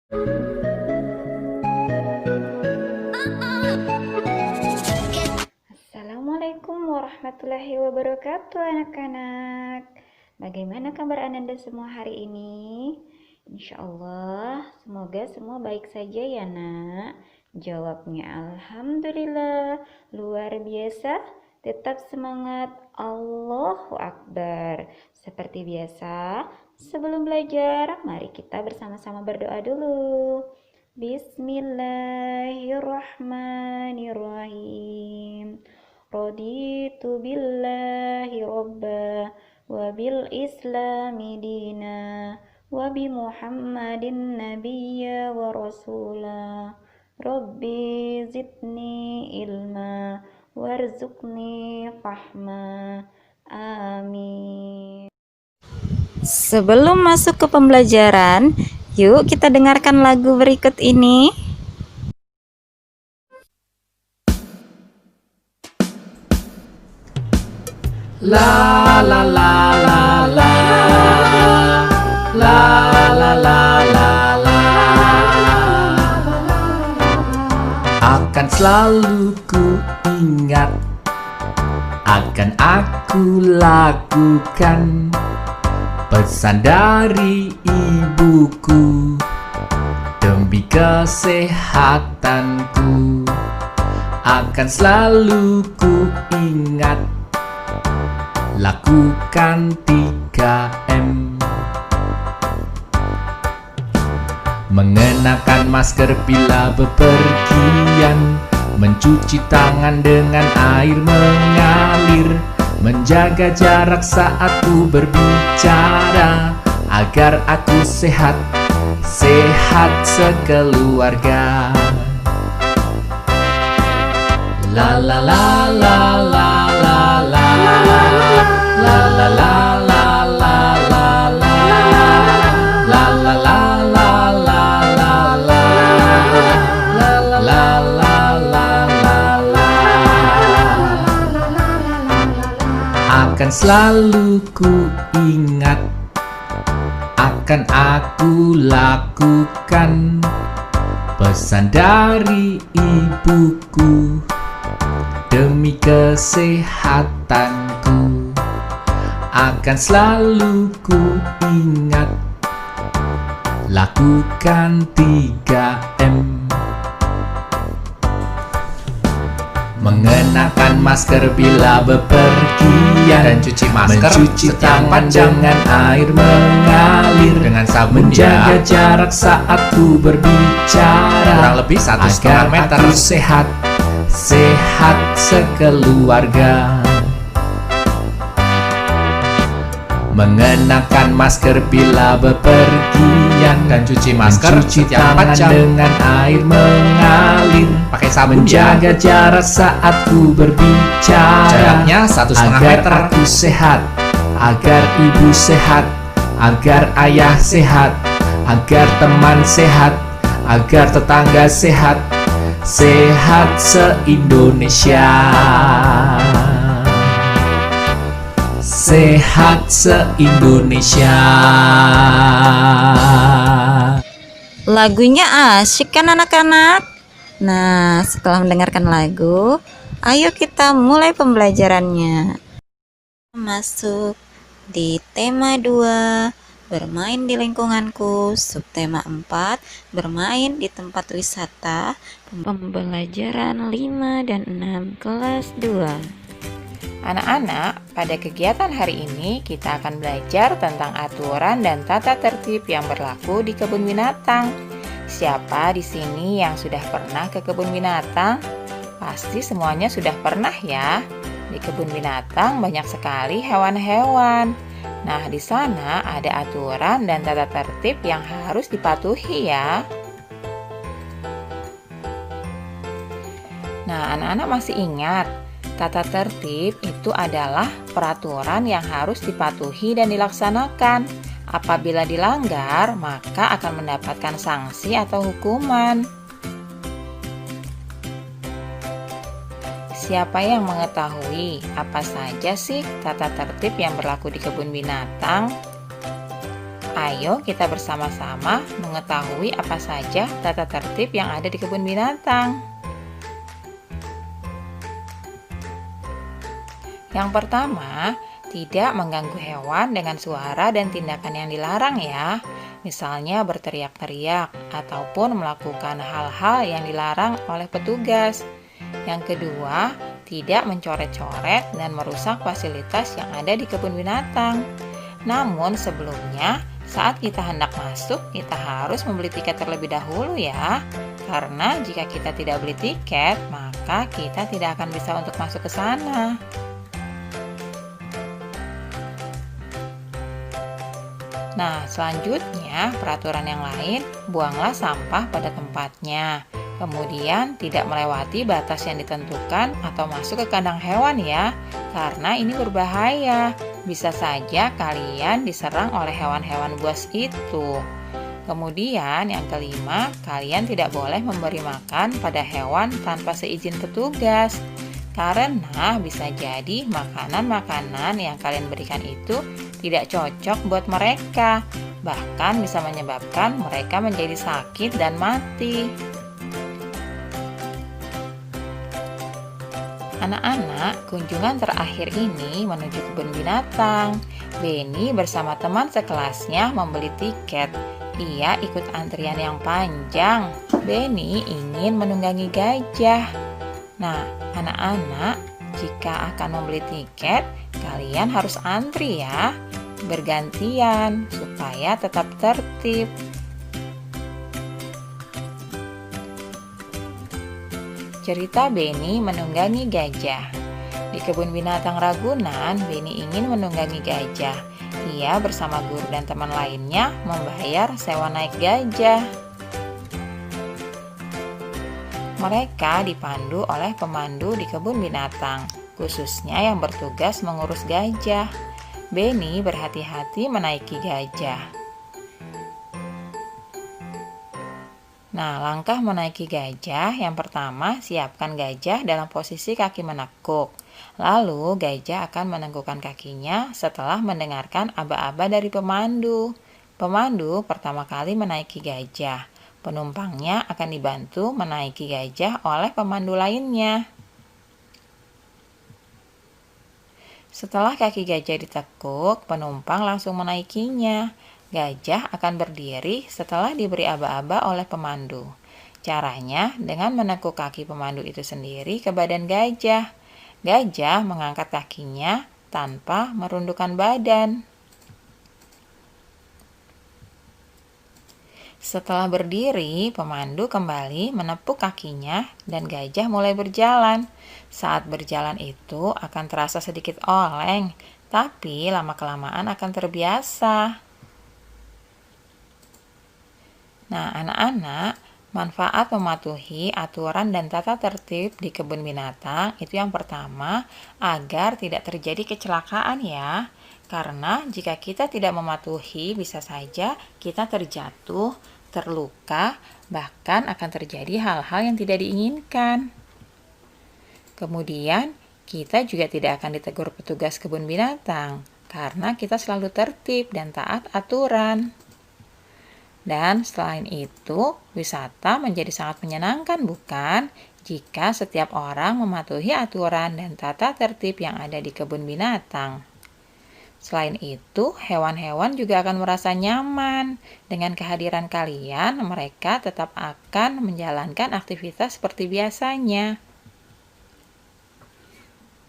Assalamualaikum warahmatullahi wabarakatuh anak-anak. Bagaimana kabar Ananda semua hari ini? Insya Allah semoga semua baik saja ya nak. Jawabnya Alhamdulillah, luar biasa. Tetap semangat, Allahu Akbar. Seperti biasa, sebelum belajar mari kita bersama-sama berdoa dulu. Bismillahirrahmanirrahim. Raditu billahi robba wa bil islami dina wa bi muhammadin nabiyya wa rasula. Rabbi zidni ilma warzuqni fahma. Amin. Sebelum masuk ke pembelajaran, yuk kita dengarkan lagu berikut ini. La la la la la la la la la la. Akan selalu ku ingat, akan aku lakukan pesan dari ibuku demi kesehatanku. Akan selalu ku ingat, lakukan 3M. Mengenakan masker bila bepergian, mencuci tangan dengan air mengalir, menjaga jarak saat ku berbicara, agar aku sehat, sehat sekeluarga. La la la la la la la la la la la la la akan selalu ku ingat, akan aku lakukan pesan dari ibuku demi kesehatanku. Akan selalu ku ingat, lakukan 3M. Mengenakan masker bila bepergian, dan cuci masker, mencuci tangan dengan air mengalir, dengan sabun, menjaga jarak saat ku berbicara, kurang lebih 1,5 meter, agar aku sehat, sehat sekeluarga. Mengenakan masker bila bepergian, dan cuci masker, mencuci tangan dengan air mengalir, pakai sabun, menjaga jarak saat ku berbicara, jaraknya 1,5 meter, agar aku sehat, agar ibu sehat, agar ayah sehat, agar teman sehat, agar tetangga sehat, sehat se-Indonesia, sehat se-Indonesia. Lagunya asik kan anak-anak? Nah, setelah mendengarkan lagu, ayo kita mulai pembelajarannya. Masuk di tema 2, bermain di lingkunganku, subtema 4, bermain di tempat wisata, pembelajaran 5 dan 6 kelas 2. Anak-anak, pada kegiatan hari ini kita akan belajar tentang aturan dan tata tertib yang berlaku di kebun binatang. Siapa di sini yang sudah pernah ke kebun binatang? Pasti semuanya sudah pernah ya. Di kebun binatang banyak sekali hewan-hewan. Nah, di sana ada aturan dan tata tertib yang harus dipatuhi ya. Nah, anak-anak masih ingat, tata tertib itu adalah peraturan yang harus dipatuhi dan dilaksanakan. Apabila dilanggar, maka akan mendapatkan sanksi atau hukuman. Siapa yang mengetahui apa saja sih tata tertib yang berlaku di kebun binatang? Ayo kita bersama-sama mengetahui apa saja tata tertib yang ada di kebun binatang. Yang pertama, tidak mengganggu hewan dengan suara dan tindakan yang dilarang ya. Misalnya berteriak-teriak ataupun melakukan hal-hal yang dilarang oleh petugas. Yang kedua, tidak mencoret-coret dan merusak fasilitas yang ada di kebun binatang. Namun sebelumnya, saat kita hendak masuk, kita harus membeli tiket terlebih dahulu ya. Karena jika kita tidak beli tiket, maka kita tidak akan bisa untuk masuk ke sana. Nah, selanjutnya peraturan yang lain, buanglah sampah pada tempatnya. Kemudian tidak melewati batas yang ditentukan atau masuk ke kandang hewan ya, karena ini berbahaya. Bisa saja kalian diserang oleh hewan-hewan buas itu. Kemudian yang kelima, kalian tidak boleh memberi makan pada hewan tanpa seizin petugas. Karena bisa jadi makanan-makanan yang kalian berikan itu tidak cocok buat mereka. Bahkan bisa menyebabkan mereka menjadi sakit dan mati. Anak-anak, kunjungan terakhir ini menuju kebun binatang. Benny bersama teman sekelasnya membeli tiket. Ia ikut antrian yang panjang. Benny ingin menunggangi gajah. Nah, anak-anak, jika akan membeli tiket, kalian harus antri ya, bergantian supaya tetap tertib. Cerita Benny menunggangi gajah. Di kebun binatang Ragunan, Benny ingin menunggangi gajah. Ia bersama guru dan teman lainnya membayar sewa naik gajah. Mereka dipandu oleh pemandu di kebun binatang, khususnya yang bertugas mengurus gajah. Benny berhati-hati menaiki gajah. Nah, langkah menaiki gajah, yang pertama siapkan gajah dalam posisi kaki menekuk. Lalu gajah akan menengkukkan kakinya setelah mendengarkan aba-aba dari pemandu. Pemandu pertama kali menaiki gajah. Penumpangnya akan dibantu menaiki gajah oleh pemandu lainnya. Setelah kaki gajah ditekuk, penumpang langsung menaikinya. Gajah akan berdiri setelah diberi aba-aba oleh pemandu. Caranya dengan menekuk kaki pemandu itu sendiri ke badan gajah. Gajah mengangkat kakinya tanpa merundukkan badan. Setelah berdiri, pemandu kembali menepuk kakinya dan gajah mulai berjalan. Saat berjalan itu akan terasa sedikit oleng, tapi lama-kelamaan akan terbiasa. Nah, anak-anak, manfaat mematuhi aturan dan tata tertib di kebun binatang itu yang pertama, agar tidak terjadi kecelakaan ya. Karena jika kita tidak mematuhi, bisa saja kita terjatuh, terluka, bahkan akan terjadi hal-hal yang tidak diinginkan. Kemudian, kita juga tidak akan ditegur petugas kebun binatang, karena kita selalu tertib dan taat aturan. Dan selain itu, wisata menjadi sangat menyenangkan bukan? Jika setiap orang mematuhi aturan dan tata tertib yang ada di kebun binatang. Selain itu, hewan-hewan juga akan merasa nyaman. Dengan kehadiran kalian, mereka tetap akan menjalankan aktivitas seperti biasanya.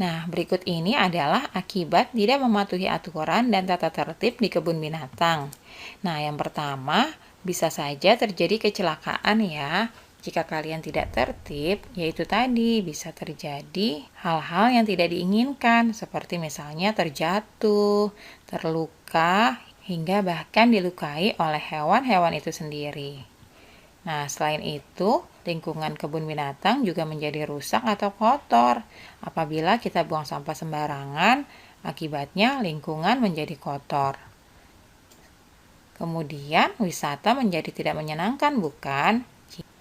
Nah, berikut ini adalah akibat tidak mematuhi aturan dan tata tertib di kebun binatang. Nah, yang pertama, bisa saja terjadi kecelakaan ya. Jika kalian tidak tertib, yaitu tadi bisa terjadi hal-hal yang tidak diinginkan, seperti misalnya terjatuh, terluka, hingga bahkan dilukai oleh hewan-hewan itu sendiri. Nah, selain itu, lingkungan kebun binatang juga menjadi rusak atau kotor. Apabila kita buang sampah sembarangan, akibatnya lingkungan menjadi kotor. Kemudian, wisata menjadi tidak menyenangkan, bukan?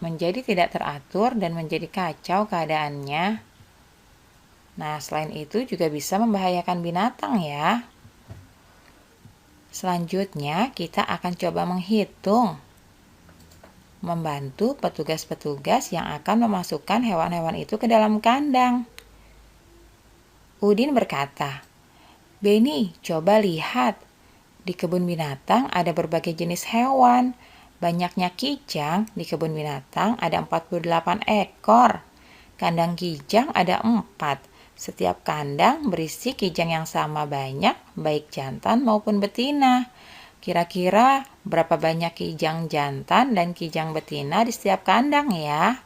Menjadi tidak teratur dan menjadi kacau keadaannya. Nah, selain itu juga bisa membahayakan binatang ya. Selanjutnya, kita akan coba menghitung, membantu petugas-petugas yang akan memasukkan hewan-hewan itu ke dalam kandang. Udin berkata, "Beni, coba lihat. Di kebun binatang ada berbagai jenis hewan. Banyaknya kijang di kebun binatang ada 48 ekor. Kandang kijang ada 4. Setiap kandang berisi kijang yang sama banyak, baik jantan maupun betina. Kira-kira berapa banyak kijang jantan dan kijang betina di setiap kandang ya?"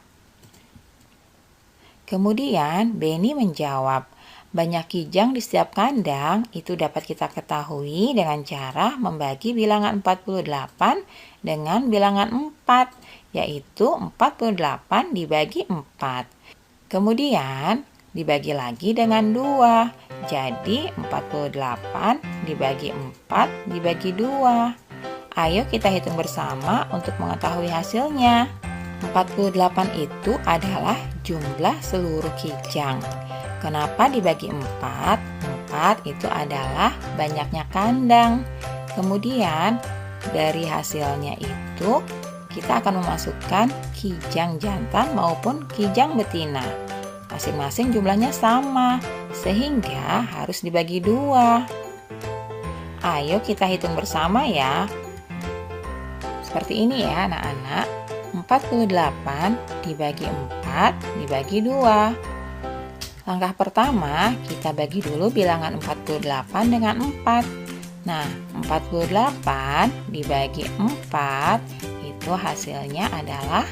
Kemudian Beni menjawab, banyak kijang di setiap kandang itu dapat kita ketahui dengan cara membagi bilangan 48 dengan bilangan 4, yaitu 48 dibagi 4. Kemudian dibagi lagi dengan 2, jadi 48 dibagi 4 dibagi 2. Ayo kita hitung bersama untuk mengetahui hasilnya. 48 itu adalah jumlah seluruh kijang. Kenapa dibagi 4? 4 itu adalah banyaknya kandang. Kemudian dari hasilnya itu kita akan memasukkan kijang jantan maupun kijang betina. Masing-masing jumlahnya sama, sehingga harus dibagi 2. Ayo kita hitung bersama ya. Seperti ini ya anak-anak. 48 dibagi 4 dibagi 2. Langkah pertama, kita bagi dulu bilangan 48 dengan 4. Nah, 48 dibagi 4 itu hasilnya adalah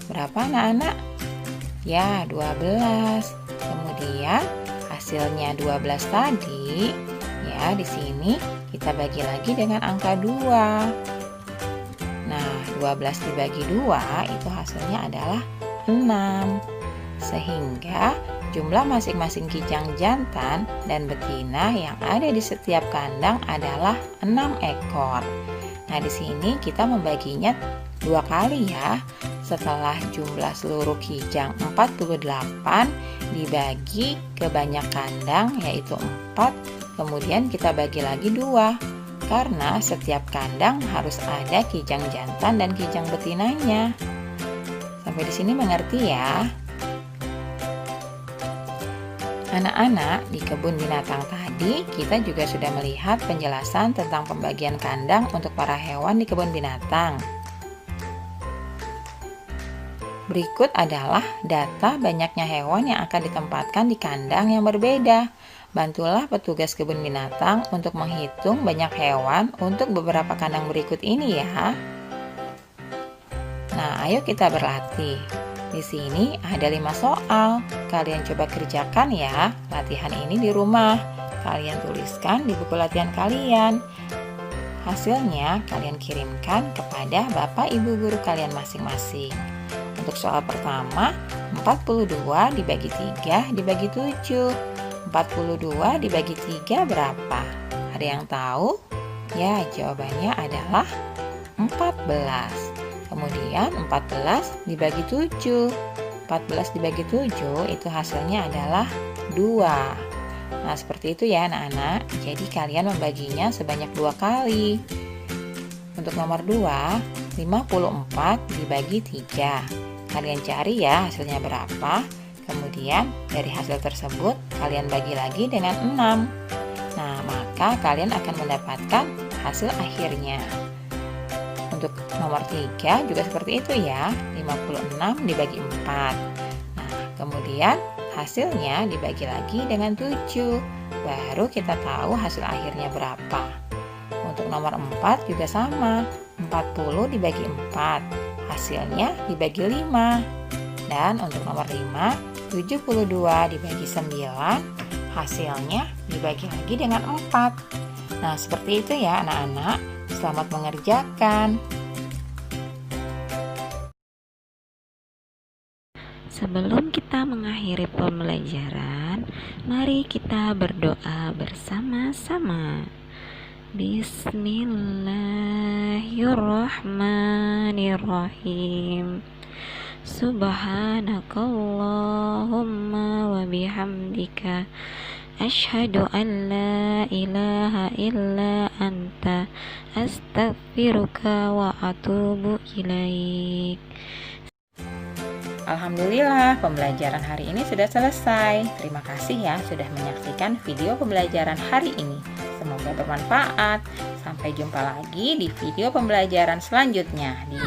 berapa anak-anak? Ya, 12. Kemudian hasilnya 12 tadi, ya di sini kita bagi lagi dengan angka 2. Nah, 12 dibagi 2 itu hasilnya adalah 6. Sehingga jumlah masing-masing kijang jantan dan betina yang ada di setiap kandang adalah 6 ekor. Nah, di sini kita membaginya 2 kali ya. Setelah jumlah seluruh kijang 48 dibagi ke banyak kandang yaitu 4, kemudian kita bagi lagi 2. Karena setiap kandang harus ada kijang jantan dan kijang betinanya. Sampai di sini mengerti ya? Anak-anak, di kebun binatang tadi kita juga sudah melihat penjelasan tentang pembagian kandang untuk para hewan di kebun binatang. Berikut adalah data banyaknya hewan yang akan ditempatkan di kandang yang berbeda. Bantulah petugas kebun binatang untuk menghitung banyak hewan untuk beberapa kandang berikut ini ya. Nah, ayo kita berlatih. Di sini ada 5 soal. Kalian coba kerjakan ya latihan ini di rumah. Kalian tuliskan di buku latihan kalian. Hasilnya kalian kirimkan kepada Bapak Ibu guru kalian masing-masing. Untuk soal pertama, 42 dibagi 3 dibagi 7. 42 dibagi 3 berapa? Ada yang tahu? Ya, jawabannya adalah 14. Kemudian 14 dibagi 7. 14 dibagi 7 itu hasilnya adalah 2. Nah, seperti itu ya anak-anak. Jadi kalian membaginya sebanyak 2 kali. Untuk nomor 2, 54 dibagi 3. Kalian cari ya hasilnya berapa. Kemudian dari hasil tersebut kalian bagi lagi dengan 6. Nah, maka kalian akan mendapatkan hasil akhirnya. Untuk nomor 3 juga seperti itu ya, 56 dibagi 4. Nah, kemudian hasilnya dibagi lagi dengan 7. Baru kita tahu hasil akhirnya berapa. Untuk nomor 4 juga sama, 40 dibagi 4. Hasilnya dibagi 5. Dan untuk nomor 5, 72 dibagi 9. Hasilnya dibagi lagi dengan 4. Nah, seperti itu ya anak-anak. Selamat mengerjakan. Sebelum kita mengakhiri pembelajaran, mari kita berdoa bersama-sama. Bismillahirrahmanirrahim. Subhanakallahumma wa bihamdika Asyhadu an la ilaha illa anta, astaghfiruka wa atubu ilaik. Alhamdulillah, pembelajaran hari ini sudah selesai. Terima kasih ya sudah menyaksikan video pembelajaran hari ini. Semoga bermanfaat. Sampai jumpa lagi di video pembelajaran selanjutnya di